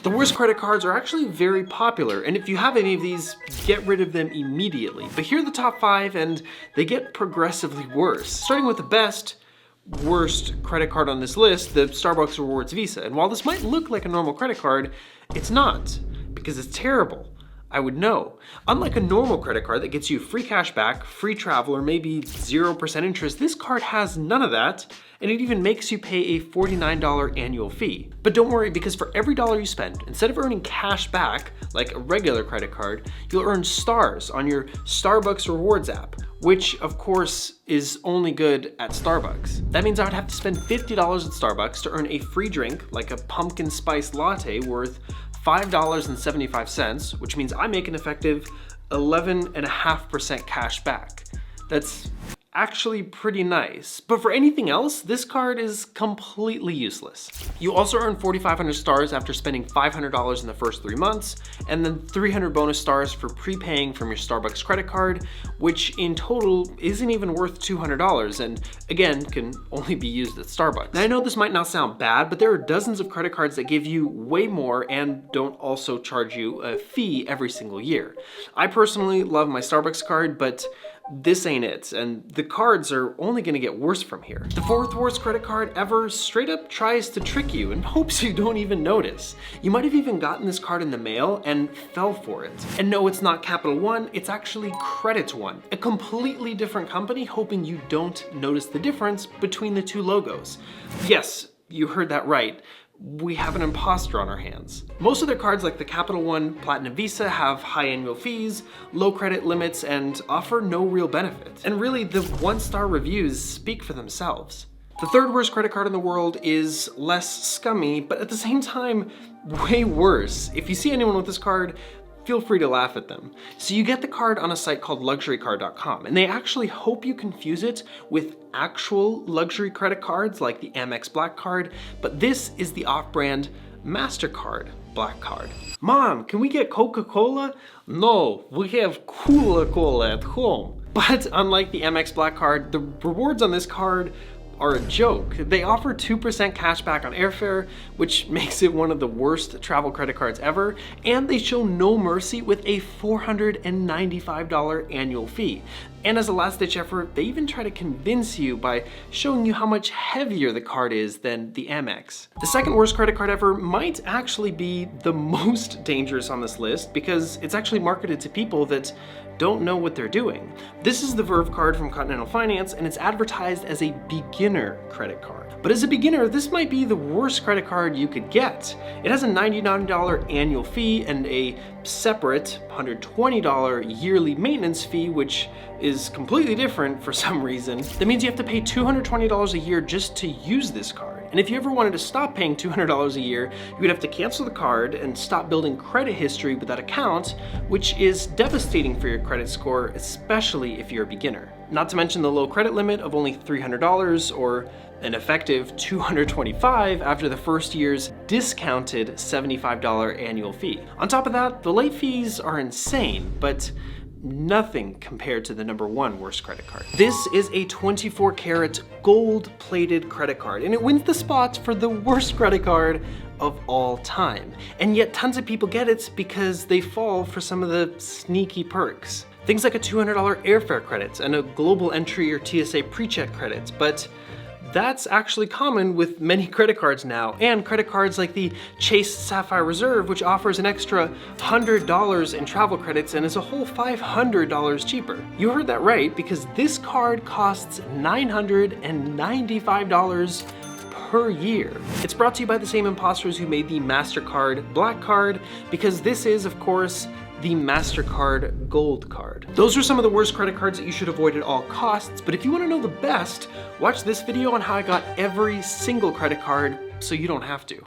The worst credit cards are actually very popular, and if you have any of these, get rid of them immediately. But here are the top 5, and they get progressively worse. Starting with the best, worst credit card on this list, the Starbucks Rewards Visa. And while this might look like a normal credit card, it's not, because it's terrible. I would know. Unlike a normal credit card that gets you free cash back, free travel, or maybe 0% interest, this card has none of that, and it even makes you pay a $49 annual fee. But don't worry, because for every dollar you spend, instead of earning cash back, like a regular credit card, you'll earn stars on your Starbucks Rewards app, which of course is only good at Starbucks. That means I would have to spend $50 at Starbucks to earn a free drink, like a pumpkin spice latte worth $5.75, which means I make an effective 11.5% cash back. That's actually pretty nice. But for anything else, this card is completely useless. You also earn 4,500 stars after spending $500 in the first 3 months, and then 300 bonus stars for prepaying from your Starbucks credit card, which in total isn't even worth $200, and again, can only be used at Starbucks. Now I know this might not sound bad, but there are dozens of credit cards that give you way more and don't also charge you a fee every single year. I personally love my Starbucks card, but this ain't it, and the cards are only gonna get worse from here. The 4th worst credit card ever straight up tries to trick you and hopes you don't even notice. You might have even gotten this card in the mail and fell for it. And no, it's not Capital One, it's actually Credit One, a completely different company hoping you don't notice the difference between the two logos. Yes, you heard that right. We have an imposter on our hands. Most of their cards, like the Capital One Platinum Visa, have high annual fees, low credit limits, and offer no real benefits. And really, the 1-star reviews speak for themselves. The 3rd worst credit card in the world is less scummy, but at the same time, way worse. If you see anyone with this card, feel free to laugh at them. So you get the card on a site called luxurycard.com, and they actually hope you confuse it with actual luxury credit cards like the Amex Black Card, but this is the off-brand MasterCard Black Card. Mom, can we get Coca-Cola? No, we have Cola at home. But unlike the Amex Black Card, the rewards on this card are a joke. They offer 2% cash back on airfare, which makes it one of the worst travel credit cards ever, and they show no mercy with a $495 annual fee. And as a last-ditch effort, they even try to convince you by showing you how much heavier the card is than the Amex. The 2nd worst credit card ever might actually be the most dangerous on this list because it's actually marketed to people that don't know what they're doing. This is the Verve card from Continental Finance, and it's advertised as a beginner credit card. But as a beginner, this might be the worst credit card you could get. It has a $99 annual fee and a separate $120 yearly maintenance fee, which is completely different for some reason. That means you have to pay $220 a year just to use this card. And if you ever wanted to stop paying $200 a year, you would have to cancel the card and stop building credit history with that account, which is devastating for your credit score, especially if you're a beginner. Not to mention the low credit limit of only $300 or an effective $225 after the first year's discounted $75 annual fee. On top of that, the late fees are insane, but nothing compared to the #1 worst credit card. This is a 24 karat gold plated credit card, and it wins the spot for the worst credit card of all time. And yet tons of people get it because they fall for some of the sneaky perks. Things like a $200 airfare credit and a global entry or TSA pre-check credit, but that's actually common with many credit cards now, and credit cards like the Chase Sapphire Reserve, which offers an extra $100 in travel credits and is a whole $500 cheaper. You heard that right, because this card costs $995 per year. It's brought to you by the same imposters who made the MasterCard Black Card, because this is, of course, the MasterCard Gold Card. Those are some of the worst credit cards that you should avoid at all costs, but if you want to know the best, watch this video on how I got every single credit card so you don't have to.